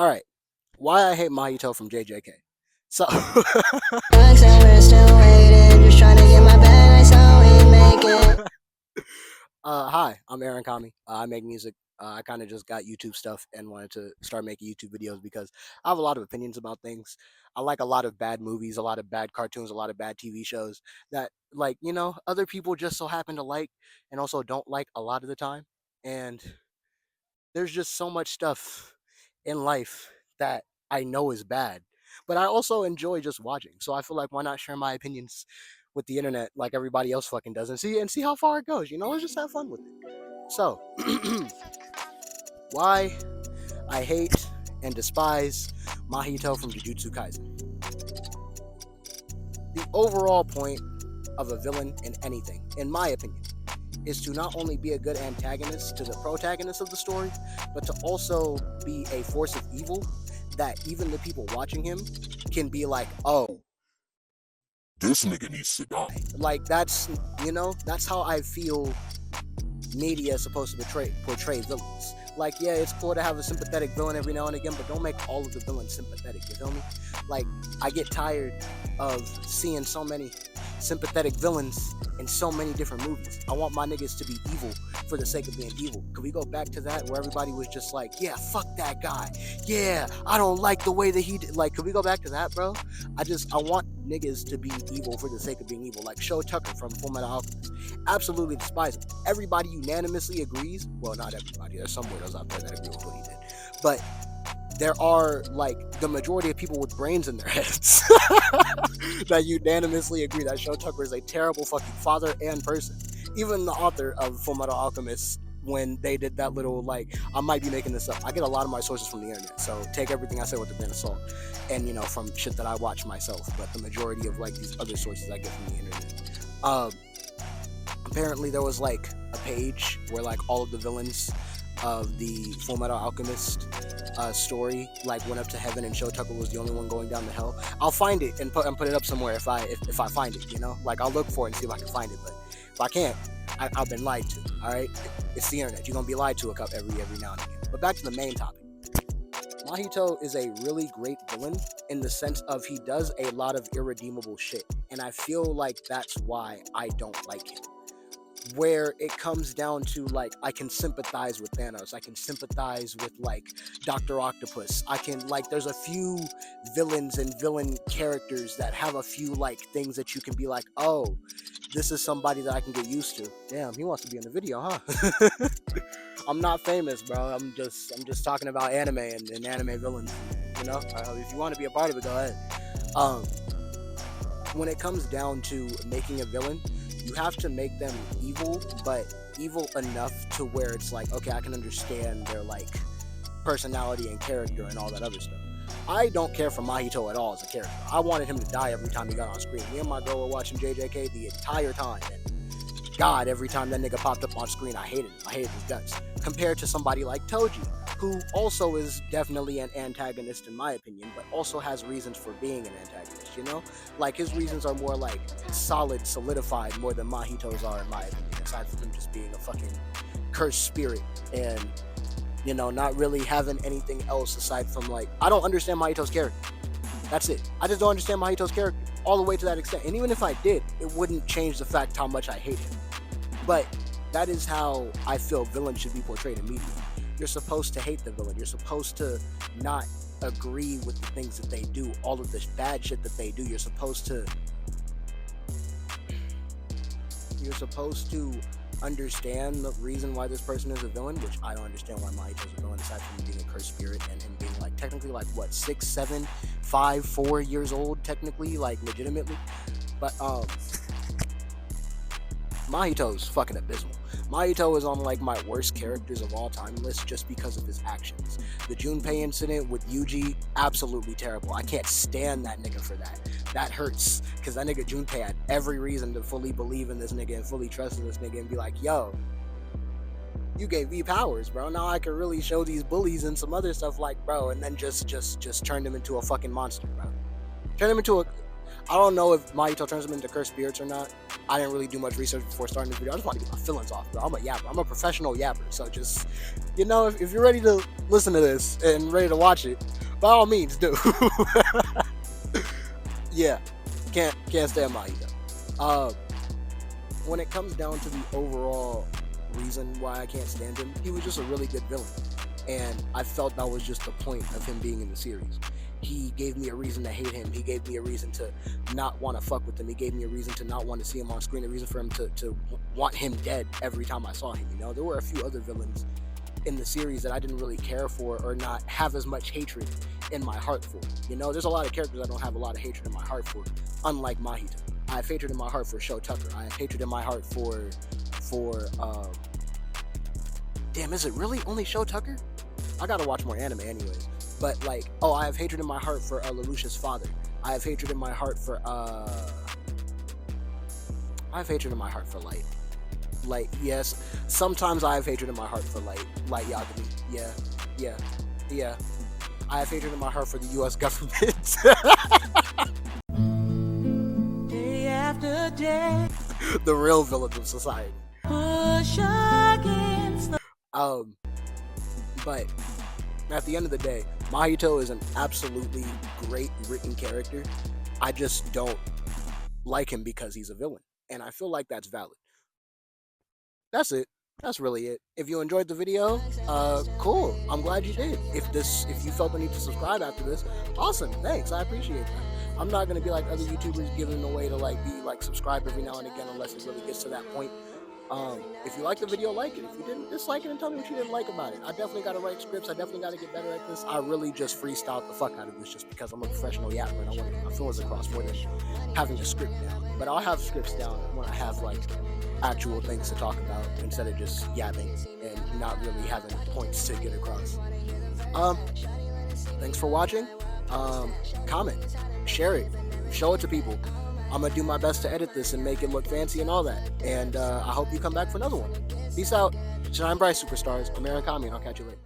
All right, why I hate MAHiTO from JJK. So, Bucks and we're still waiting. Just trying to get my bag, that's how we make it. hi, I'm Aaron Kami. I make music. I kind of just got YouTube stuff and wanted to start making YouTube videos because I have a lot of opinions about things. I like a lot of bad movies, a lot of bad cartoons, a lot of bad TV shows that, like, other people just so happen to like and also don't like a lot of the time. And there's just so much stuff in life that I know is bad, but I also enjoy just watching. So I feel like why not share my opinions with the internet like everybody else fucking does and see how far it goes. Let's just have fun with it. So, why I hate and despise MAHiTO from Jujutsu Kaisen. The overall point of a villain in anything, in my opinion, is to not only be a good antagonist to the protagonist of the story, but to also be a force of evil that even the people watching him can be like, oh, this nigga needs to die. Like that's how I feel media is supposed to portray villains. Like, yeah, it's cool to have a sympathetic villain every now and again, but don't make all of the villains sympathetic, you feel me? Like, I get tired of seeing so many sympathetic villains in so many different movies. I want my niggas to be evil for the sake of being evil. Could we go back to that where everybody was just like, yeah, fuck that guy. Yeah, I don't like the way that he did. Like, could we go back to that, bro? I want niggas to be evil for the sake of being evil. Like Sho Tucker from Fullmetal Alchemist. Absolutely despise him. Everybody unanimously agrees. Well, not everybody. There's some weirdos out there that agree with what he did. But there are, like, the majority of people with brains in their heads that unanimously agree that Sho Tucker is a terrible fucking father and person. Even the author of Fullmetal Alchemist, when they did that little, like, I might be making this up. I get a lot of my sources from the internet, so take everything I say with a grain of salt. And, from shit that I watch myself. But the majority of, like, these other sources I get from the internet. Apparently there was, like, a page where, like, all of the villains of the Fullmetal Alchemist story, like, went up to heaven and Sho Tucker was the only one going down to hell. I'll find it and put it up somewhere if I find it. Like, I'll look for it and see if I can find it. But if I can't, I've been lied to. All right, it's the internet. You're gonna be lied to every now and again. But back to the main topic. MAHiTO is a really great villain in the sense of he does a lot of irredeemable shit, and I feel like that's why I don't like him. Where it comes down to, like, I can sympathize with Thanos, I can sympathize with, like, Dr. Octopus, I can, like, there's a few villains and villain characters that have a few, like, things that you can be like, oh, this is somebody that I can get used to. Damn, he wants to be in the video, huh? I'm not famous, bro. I'm just talking about anime and anime villains. If you want to be a part of it, go ahead. When it comes down to making a villain, you have to make them evil, but evil enough to where it's like, okay, I can understand their, like, personality and character and all that other stuff. I don't care for MAHiTO at all as a character. I wanted him to die every time he got on screen. Me and my girl were watching JJK the entire time, and God, every time that nigga popped up on screen, I hated him. I hated his guts. Compared to somebody like Toji, who also is definitely an antagonist in my opinion, but also has reasons for being an antagonist, Like, his reasons are more, like, solidified more than MAHiTO's are in my opinion, aside from him just being a fucking cursed spirit and, not really having anything else aside from, like, I don't understand MAHiTO's character. That's it. I just don't understand MAHiTO's character all the way to that extent. And even if I did, it wouldn't change the fact how much I hate him. But that is how I feel villains should be portrayed in media. You're supposed to hate the villain. You're supposed to not agree with the things that they do, all of the bad shit that they do. You're supposed to understand the reason why this person is a villain, which I don't understand why MAHiTO is a villain, aside from being a cursed spirit and him being, like, technically, like, what, 6, 7, 5, 4 years old, technically, like, legitimately. But MAHiTO's fucking abysmal. MAHiTO is on, like, my worst characters of all time list just because of his actions. The Junpei incident with Yuji, absolutely terrible. I can't stand that nigga for that. That hurts, because that nigga Junpei had every reason to fully believe in this nigga and fully trust in this nigga and be like, yo, you gave me powers, bro. Now I can really show these bullies and some other stuff, like, bro, and then just turned him into a fucking monster, bro. Turn him into a... I don't know if MAHiTO turns them into cursed spirits or not. I didn't really do much research before starting this video. I just want to get my feelings off, bro. I'm a yapper. I'm a professional yapper. So just, you know, if you're ready to listen to this and ready to watch it, by all means, do. Yeah, can't stand MAHiTO. When it comes down to the overall reason why I can't stand him, he was just a really good villain, and I felt that was just the point of him being in the series. He gave me a reason to hate him. He gave me a reason to not want to fuck with him. He gave me a reason to not want to see him on screen, a reason for him to want him dead every time I saw him. You know, there were a few other villains in the series that I didn't really care for or not have as much hatred in my heart for. You know, there's a lot of characters I don't have a lot of hatred in my heart for, unlike MAHiTO. I have hatred in my heart for Show Tucker. I have hatred in my heart for damn, is it really only Show Tucker? I gotta watch more anime anyways. But like, oh, I have hatred in my heart for Lelouch's father. I have hatred in my heart for Light. Light, yes. Sometimes I have hatred in my heart for Light Yagami. Yeah. I have hatred in my heart for the US government. Day after day, the real villains of society. push against the But at the end of the day, MAHiTO is an absolutely great written character. I just don't like him because he's a villain, and I feel like that's valid. That's it. That's really it. If you enjoyed the video, cool. I'm glad you did. If you felt the need to subscribe after this, awesome. Thanks. I appreciate that. I'm not gonna be like other YouTubers giving away to be subscribe every now and again unless it really gets to that point. If you liked the video, like it. If you didn't, dislike it and tell me what you didn't like about it. I definitely got to write scripts. I definitely got to get better at this. I really just freestyled the fuck out of this just because I'm a professional yapper and I want to get my feelings across more than having a script down. But I'll have scripts down when I have actual things to talk about instead of just yapping and not really having points to get across. Thanks for watching. Comment, share it, show it to people. I'm gonna do my best to edit this and make it look fancy and all that. And I hope you come back for another one. Peace out. Shine bright, superstars. I'm ANiME, and I'll catch you later.